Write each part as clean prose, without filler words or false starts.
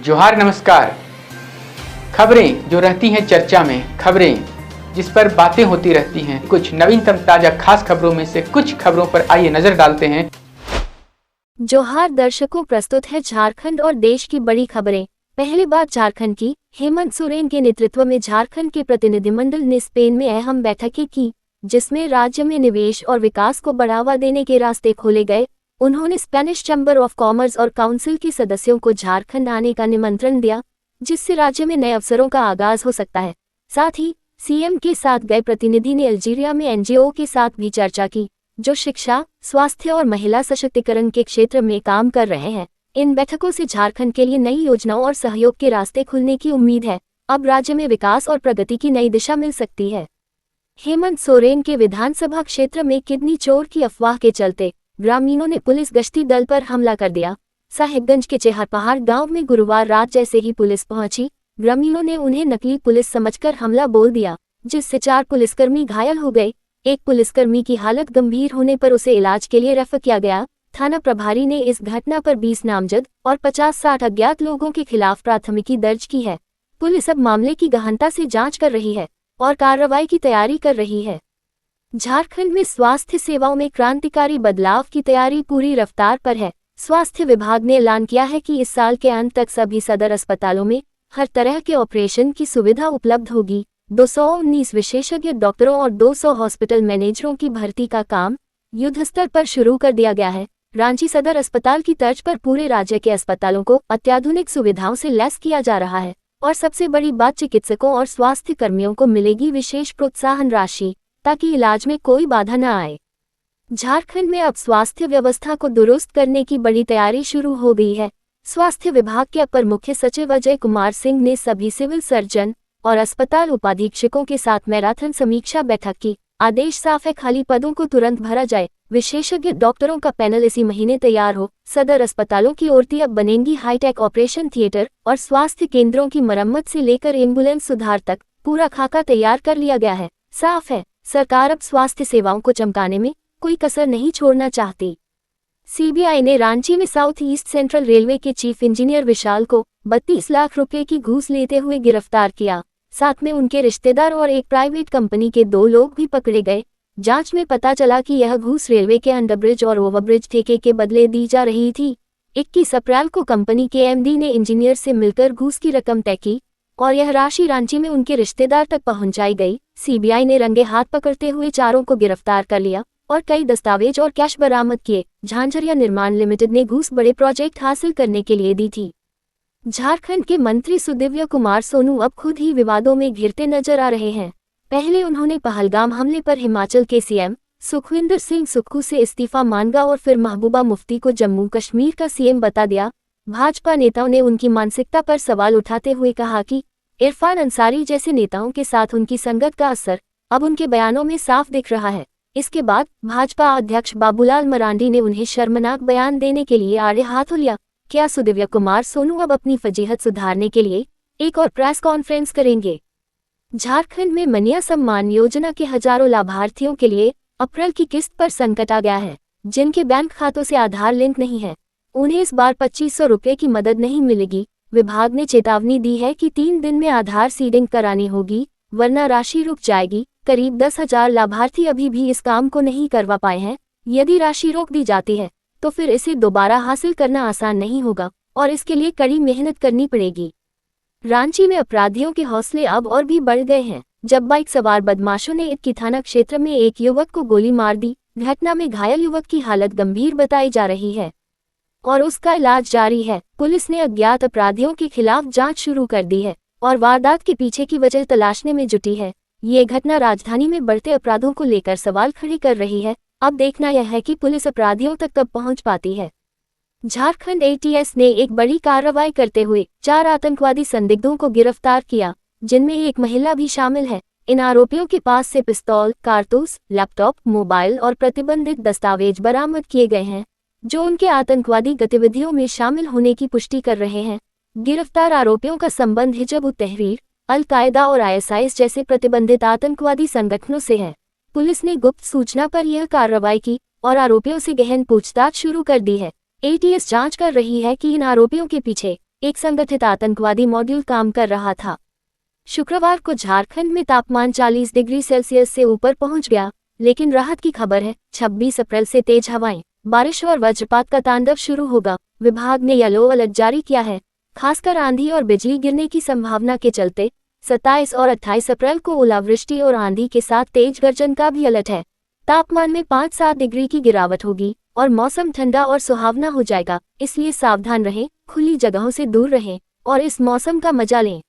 जोहार नमस्कार। खबरें जो रहती हैं चर्चा में, खबरें जिस पर बातें होती रहती हैं, कुछ नवीनतम ताजा खास खबरों में से कुछ खबरों पर आइए नजर डालते हैं। जोहार दर्शकों, प्रस्तुत है झारखंड और देश की बड़ी खबरें। पहली बात झारखंड की। हेमंत सोरेन के नेतृत्व में झारखंड के प्रतिनिधिमंडल ने स्पेन में अहम बैठकें की, जिसमें राज्य में निवेश और विकास को बढ़ावा देने के रास्ते खोले गए। उन्होंने स्पेनिश चैम्बर ऑफ कॉमर्स और काउंसिल के सदस्यों को झारखंड आने का निमंत्रण दिया, जिससे राज्य में नए अवसरों का आगाज हो सकता है। साथ ही सीएम के साथ गए प्रतिनिधि ने अल्जीरिया में एनजीओ के साथ भी चर्चा की, जो शिक्षा, स्वास्थ्य और महिला सशक्तिकरण के क्षेत्र में काम कर रहे हैं। इन बैठकों से झारखंड के लिए नई योजनाओं और सहयोग के रास्ते खुलने की उम्मीद है। अब राज्य में विकास और प्रगति की नई दिशा मिल सकती है। हेमंत सोरेन के विधानसभा क्षेत्र में किडनी चोर की अफवाह के चलते ग्रामीणों ने पुलिस गश्ती दल पर हमला कर दिया। साहिबगंज के चेहरपहाड़ गांव में गुरुवार रात जैसे ही पुलिस पहुंची, ग्रामीणों ने उन्हें नकली पुलिस समझकर हमला बोल दिया, जिससे 4 पुलिसकर्मी घायल हो गए। एक पुलिसकर्मी की हालत गंभीर होने पर उसे इलाज के लिए रेफर किया गया। थाना प्रभारी ने इस घटना पर 20 नामजद और 50-60 अज्ञात लोगों के खिलाफ प्राथमिकी दर्ज की है। पुलिस अब मामले की गहनता से जांच कर रही है और कार्रवाई की तैयारी कर रही है। झारखंड में स्वास्थ्य सेवाओं में क्रांतिकारी बदलाव की तैयारी पूरी रफ्तार पर है। स्वास्थ्य विभाग ने ऐलान किया है कि इस साल के अंत तक सभी सदर अस्पतालों में हर तरह के ऑपरेशन की सुविधा उपलब्ध होगी। 219 विशेषज्ञ डॉक्टरों और 200 हॉस्पिटल मैनेजरों की भर्ती का काम युद्धस्तर पर शुरू कर दिया गया है। रांची सदर अस्पताल की तर्ज पर पूरे राज्य के अस्पतालों को अत्याधुनिक सुविधाओं से लैस किया जा रहा है। और सबसे बड़ी बात, चिकित्सकों और स्वास्थ्य कर्मियों को मिलेगी विशेष प्रोत्साहन राशि, ताकि इलाज में कोई बाधा न आए। झारखंड में अब स्वास्थ्य व्यवस्था को दुरुस्त करने की बड़ी तैयारी शुरू हो गई है। स्वास्थ्य विभाग के अपर मुख्य सचिव अजय कुमार सिंह ने सभी सिविल सर्जन और अस्पताल उपाधीक्षकों के साथ मैराथन समीक्षा बैठक की। आदेश साफ है, खाली पदों को तुरंत भरा जाए। विशेषज्ञ डॉक्टरों का पैनल इसी महीने तैयार हो। सदर अस्पतालों की ओर अब बनेंगी हाईटेक ऑपरेशन थिएटर और स्वास्थ्य केंद्रों की मरम्मत से लेकर एम्बुलेंस सुधार तक पूरा खाका तैयार कर लिया गया है। साफ है, सरकार अब स्वास्थ्य सेवाओं को चमकाने में कोई कसर नहीं छोड़ना चाहती। सीबीआई ने रांची में साउथ ईस्ट सेंट्रल रेलवे के चीफ इंजीनियर विशाल को 32 लाख रुपए की घूस लेते हुए गिरफ्तार किया। साथ में उनके रिश्तेदार और एक प्राइवेट कंपनी के 2 लोग भी पकड़े गए। जांच में पता चला कि यह घूस रेलवे के अंडरब्रिज और ओवरब्रिज ठेके के बदले दी जा रही थी। 21 अप्रैल को कंपनी के एमडी ने इंजीनियर से मिलकर घूस की रकम तय की और यह राशि रांची में उनके रिश्तेदार तक पहुंचाई गई। सीबीआई ने रंगे हाथ पकड़ते हुए चारों को गिरफ्तार कर लिया और कई दस्तावेज और कैश बरामद किए। झांझरिया निर्माण लिमिटेड ने घूस बड़े प्रोजेक्ट हासिल करने के लिए दी थी। झारखंड के मंत्री सुदिव्य कुमार सोनू अब खुद ही विवादों में घिरते नजर आ रहे हैं। पहले उन्होंने पहलगाम हमले पर हिमाचल के सीएम सुखविंदर सिंह सुक्खू से इस्तीफा मांगा और फिर महबूबा मुफ्ती को जम्मू कश्मीर का सीएम बता दिया। भाजपा नेताओं ने उनकी मानसिकता पर सवाल उठाते हुए कहा कि इरफान अंसारी जैसे नेताओं के साथ उनकी संगत का असर अब उनके बयानों में साफ दिख रहा है। इसके बाद भाजपा अध्यक्ष बाबूलाल मरांडी ने उन्हें शर्मनाक बयान देने के लिए आड़े हाथ लिया। क्या सुदिव्य कुमार सोनू अब अपनी फजीहत सुधारने के लिए एक और प्रेस कॉन्फ्रेंस करेंगे? झारखंड में मनिया सम्मान योजना के हजारों लाभार्थियों के लिए अप्रैल की किस्त पर संकट आ गया है। जिनके बैंक खातों से आधार लिंक नहीं है, उन्हें इस बार 2500 रुपये की मदद नहीं मिलेगी। विभाग ने चेतावनी दी है कि 3 दिन में आधार सीडिंग करानी होगी, वरना राशि रुक जाएगी। करीब 10,000 लाभार्थी अभी भी इस काम को नहीं करवा पाए हैं। यदि राशि रोक दी जाती है तो फिर इसे दोबारा हासिल करना आसान नहीं होगा और इसके लिए कड़ी मेहनत करनी पड़ेगी। रांची में अपराधियों के हौसले अब और भी बढ़ गए हैं, जब बाइक सवार बदमाशों ने इटकी थाना क्षेत्र में एक युवक को गोली मार दी। घटना में घायल युवक की हालत गंभीर बताई जा रही है और उसका इलाज जारी है। पुलिस ने अज्ञात अपराधियों के खिलाफ जांच शुरू कर दी है और वारदात के पीछे की वजह तलाशने में जुटी है। ये घटना राजधानी में बढ़ते अपराधों को लेकर सवाल खड़े कर रही है। अब देखना यह है कि पुलिस अपराधियों तक कब पहुंच पाती है। झारखंड एटीएस ने एक बड़ी कार्रवाई करते हुए 4 आतंकवादी संदिग्धों को गिरफ्तार किया, जिनमें एक महिला भी शामिल है। इन आरोपियों के पास से पिस्तौल, कारतूस, लैपटॉप, मोबाइल और प्रतिबंधित दस्तावेज बरामद किए गए हैं, जो उनके आतंकवादी गतिविधियों में शामिल होने की पुष्टि कर रहे हैं। गिरफ्तार आरोपियों का संबंध हिजब उत तहरीर, अल-कायदा और आईएसआईएस जैसे प्रतिबंधित आतंकवादी संगठनों से है। पुलिस ने गुप्त सूचना पर यह कार्रवाई की और आरोपियों से गहन पूछताछ शुरू कर दी है। एटीएस जांच कर रही है कि इन आरोपियों के पीछे एक संगठित आतंकवादी मॉड्यूल काम कर रहा था। शुक्रवार को झारखंड में तापमान 40 डिग्री सेल्सियस से ऊपर पहुंच गया, लेकिन राहत की खबर है। 26 अप्रैल से तेज हवाएं, बारिश और वज्रपात का तांडव शुरू होगा। विभाग ने येलो अलर्ट जारी किया है, खासकर आंधी और बिजली गिरने की संभावना के चलते। 27 और 28 अप्रैल को ओलावृष्टि और आंधी के साथ तेज गर्जन का भी अलर्ट है। तापमान में 5-7 डिग्री की गिरावट होगी और मौसम ठंडा और सुहावना हो जाएगा, इसलिए सावधान रहें, खुली जगहों से दूर रहें और इस मौसम का मजा लें।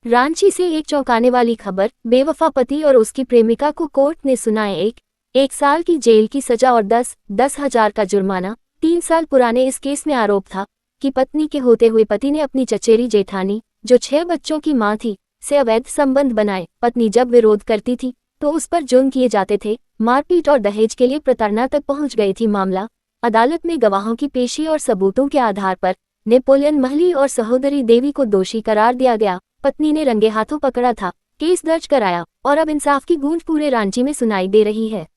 रांची से एक चौंकाने वाली खबर, बेवफा पति और उसकी प्रेमिका को कोर्ट ने सुनाए एक साल की जेल की सजा और 10,000 का जुर्माना। 3 साल पुराने इस केस में आरोप था कि पत्नी के होते हुए पति ने अपनी चचेरी जेठानी, जो 6 बच्चों की मां थी, से अवैध संबंध बनाए। पत्नी जब विरोध करती थी तो उस पर जुर्म किए जाते थे, मारपीट और दहेज के लिए प्रताड़ना तक पहुंच गई थी। मामला अदालत में गवाहों की पेशी और सबूतों के आधार पर नेपोलियन महली और सहोदरी देवी को दोषी करार दिया गया। पत्नी ने रंगे हाथों पकड़ा था, केस दर्ज कराया और अब इंसाफ की गूंज पूरे रांची में सुनाई दे रही है।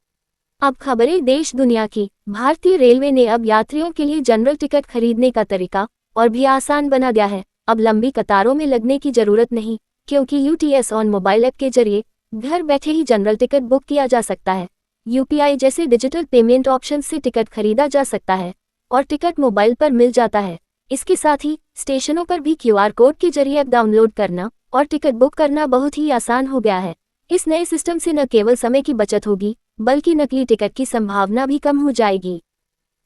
अब खबरें देश दुनिया की। भारतीय रेलवे ने अब यात्रियों के लिए जनरल टिकट खरीदने का तरीका और भी आसान बना दिया है। अब लंबी कतारों में लगने की जरूरत नहीं, क्योंकि यूटीएस ऑन मोबाइल ऐप के जरिए घर बैठे ही जनरल टिकट बुक किया जा सकता है। यूपीआई जैसे डिजिटल पेमेंट ऑप्शन से टिकट खरीदा जा सकता है और टिकट मोबाइल पर मिल जाता है। इसके साथ ही स्टेशनों पर भी क्यूआर कोड के जरिए ऐप डाउनलोड करना और टिकट बुक करना बहुत ही आसान हो गया है। इस नए सिस्टम से न केवल समय की बचत होगी, बल्कि नकली टिकट की संभावना भी कम हो जाएगी।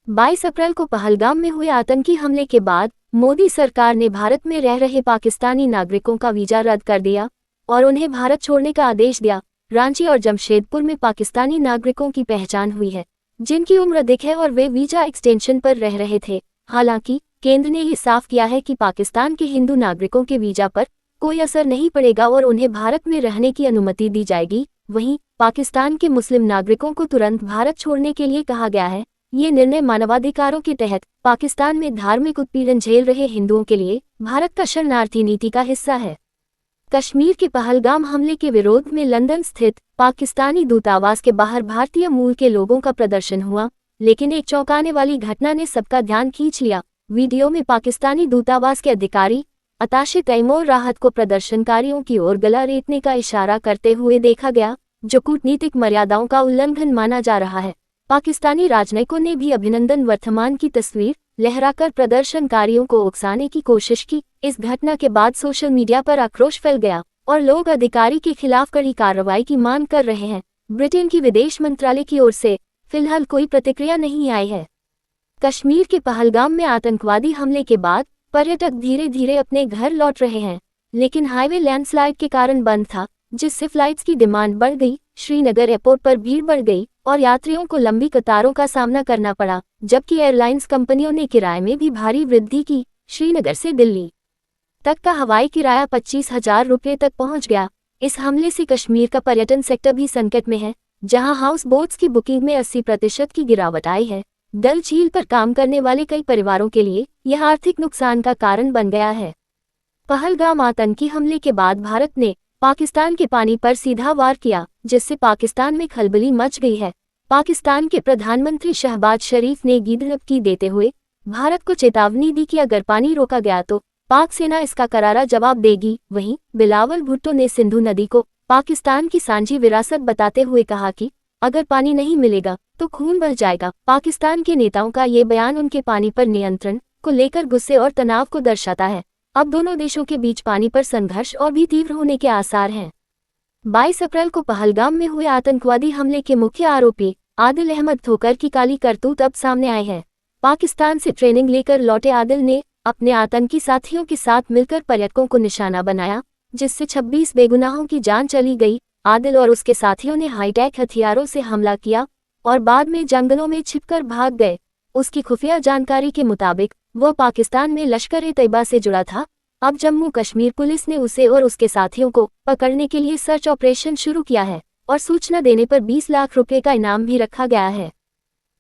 22 अप्रैल को पहलगाम में हुए आतंकी हमले के बाद मोदी सरकार ने भारत में रह रहे पाकिस्तानी नागरिकों का वीजा रद्द कर दिया और उन्हें भारत छोड़ने का आदेश दिया। रांची और जमशेदपुर में पाकिस्तानी नागरिकों की पहचान हुई है, जिनकी उम्र अधिक है और वे वीजा एक्सटेंशन पर रह रहे थे। हालांकि केंद्र ने ये साफ किया है कि पाकिस्तान के हिंदू नागरिकों के वीजा पर कोई असर नहीं पड़ेगा और उन्हें भारत में रहने की अनुमति दी जाएगी। वहीं पाकिस्तान के मुस्लिम नागरिकों को तुरंत भारत छोड़ने के लिए कहा गया है। ये निर्णय मानवाधिकारों के तहत पाकिस्तान में धार्मिक उत्पीड़न झेल रहे हिंदुओं के लिए भारत का शरणार्थी नीति का हिस्सा है। कश्मीर के पहलगाम हमले के विरोध में लंदन स्थित पाकिस्तानी दूतावास के बाहर भारतीय मूल के लोगों का प्रदर्शन हुआ, लेकिन एक चौंकाने वाली घटना ने सबका ध्यान खींच लिया। वीडियो में पाकिस्तानी दूतावास के अधिकारी अताशे तैमूर राहत को प्रदर्शनकारियों की ओर गला रेतने का इशारा करते हुए देखा गया, जो कूटनीतिक मर्यादाओं का उल्लंघन माना जा रहा है। पाकिस्तानी राजनयिकों ने भी अभिनंदन वर्तमान की तस्वीर लहराकर प्रदर्शनकारियों को उकसाने की कोशिश की। इस घटना के बाद सोशल मीडिया पर आक्रोश फैल गया और लोग अधिकारी के खिलाफ कड़ी कार्रवाई की मांग कर रहे हैं। ब्रिटेन की विदेश मंत्रालय की ओर से फिलहाल कोई प्रतिक्रिया नहीं आई है। कश्मीर के पहलगाम में आतंकवादी हमले के बाद पर्यटक धीरे धीरे अपने घर लौट रहे हैं, लेकिन हाईवे लैंडस्लाइड के कारण बंद था, जिससे फ्लाइट्स की डिमांड बढ़ गई। श्रीनगर एयरपोर्ट पर भीड़ बढ़ गई और यात्रियों को लंबी कतारों का सामना करना पड़ा, जबकि एयरलाइंस कंपनियों ने किराए में भी भारी वृद्धि की। श्रीनगर से दिल्ली तक का हवाई किराया 25,000 रुपये तक पहुंच गया। इस हमले से कश्मीर का पर्यटन सेक्टर भी संकट में है, जहां हाउस बोट्स की बुकिंग में 80% की गिरावट आई है। डल झील पर काम करने वाले कई परिवारों के लिए यह आर्थिक नुकसान का कारण बन गया है। पहलगाम आतंकी हमले के बाद भारत ने पाकिस्तान के पानी पर सीधा वार किया, जिससे पाकिस्तान में खलबली मच गई है। पाकिस्तान के प्रधानमंत्री शहबाज शरीफ ने गिरफ्तारी देते हुए भारत को चेतावनी दी कि अगर पानी रोका गया तो पाक सेना इसका करारा जवाब देगी। वहीं बिलावल भुट्टो ने सिंधु नदी को पाकिस्तान की सांझी विरासत बताते हुए कहा कि अगर पानी नहीं मिलेगा तो खून बह जाएगा। पाकिस्तान के नेताओं का ये बयान उनके पानी पर नियंत्रण को लेकर गुस्से और तनाव को दर्शाता है। अब दोनों देशों के बीच पानी पर संघर्ष और भी तीव्र होने के आसार हैं। 22 अप्रैल को पहलगाम में हुए आतंकवादी हमले के मुख्य आरोपी आदिल अहमद ठोकर की काली करतूत अब सामने आए हैं। पाकिस्तान से ट्रेनिंग लेकर लौटे आदिल ने अपने आतंकी साथियों के साथ मिलकर पर्यटकों को निशाना बनाया, जिससे 26 बेगुनाहों की जान चली गई। आदिल और उसके साथियों ने हाईटेक हथियारों से हमला किया और बाद में जंगलों में छिपकर भाग गए। उसकी खुफिया जानकारी के मुताबिक वह पाकिस्तान में लश्कर-ए-तैयबा से जुड़ा था। अब जम्मू कश्मीर पुलिस ने उसे और उसके साथियों को पकड़ने के लिए सर्च ऑपरेशन शुरू किया है और सूचना देने पर 20 लाख रुपए का इनाम भी रखा गया है।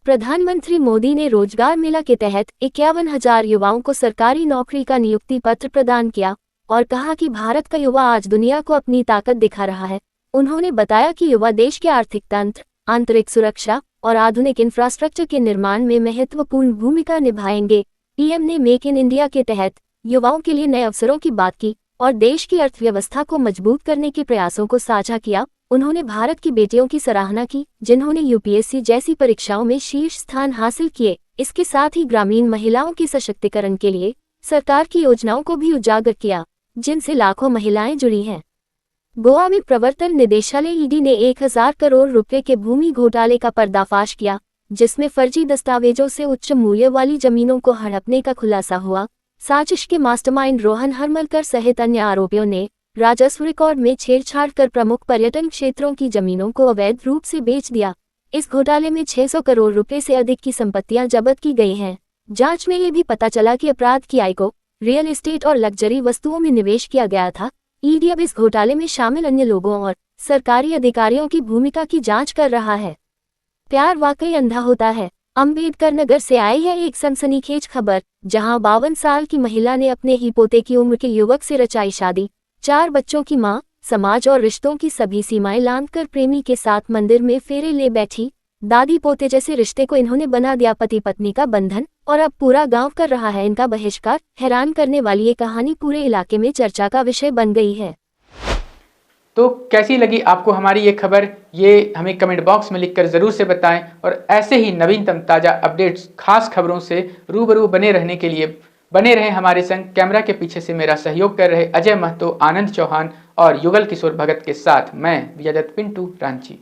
प्रधानमंत्री मोदी ने रोजगार मेला के तहत 51,000 युवाओं को सरकारी नौकरी का नियुक्ति पत्र प्रदान किया और कहा कि भारत का युवा आज दुनिया को अपनी ताकत दिखा रहा है। उन्होंने बताया कि युवा देश के आर्थिक तंत्र, आंतरिक सुरक्षा और आधुनिक इंफ्रास्ट्रक्चर के निर्माण में महत्वपूर्ण भूमिका निभाएंगे। पीएम ने मेक इन इंडिया के तहत युवाओं के लिए नए अवसरों की बात की और देश की अर्थव्यवस्था को मजबूत करने के प्रयासों को साझा किया। उन्होंने भारत की बेटियों की सराहना की जिन्होंने यूपीएससी जैसी परीक्षाओं में शीर्ष स्थान हासिल किए। इसके साथ ही ग्रामीण महिलाओं के सशक्तिकरण के लिए सरकार की योजनाओं को भी उजागर किया जिनसे लाखों महिलाएं जुड़ी हैं। गोवा में प्रवर्तन निदेशालय ईडी ने 1000 करोड़ रुपए के भूमि घोटाले का पर्दाफाश किया जिसमें फर्जी दस्तावेजों से उच्च मूल्य वाली जमीनों को हड़पने का खुलासा हुआ। साजिश के मास्टरमाइंड रोहन हरमलकर सहित अन्य आरोपियों ने राजस्व रिकॉर्ड में छेड़छाड़ कर प्रमुख पर्यटन क्षेत्रों की जमीनों को अवैध रूप से बेच दिया। इस घोटाले में 600 करोड़ रुपए से अधिक की संपत्तियां जब्त की गई हैं। जांच में ये भी पता चला कि अपराध की आय को रियल एस्टेट और लग्जरी वस्तुओं में निवेश किया गया था। ईडी अब इस घोटाले में शामिल अन्य लोगों और सरकारी अधिकारियों की भूमिका की जांच कर रहा है। प्यार वाकई अंधा होता है। अम्बेडकर नगर से आई है एक सनसनीखेज खबर, जहां 52 साल की महिला ने अपने ही पोते की उम्र के युवक से रचाई शादी। 4 बच्चों की मां, समाज और रिश्तों की सभी सीमाएं लांघकर प्रेमी के साथ मंदिर में फेरे ले बैठी। दादी पोते जैसे रिश्ते को इन्होंने बना दिया पति पत्नी का बंधन और अब पूरा गांव कर रहा है इनका बहिष्कार। हैरान करने वाली ये कहानी पूरे इलाके में चर्चा का विषय बन गई है। तो कैसी लगी आपको हमारी ये खबर, ये हमें कमेंट बॉक्स में लिखकर ज़रूर से बताएं और ऐसे ही नवीनतम ताज़ा अपडेट्स, खास खबरों से रूबरू बने रहने के लिए बने रहें हमारे संग। कैमरा के पीछे से मेरा सहयोग कर रहे अजय महतो, आनंद चौहान और युगल किशोर भगत के साथ मैं विजयदत्त पिंटू रांची।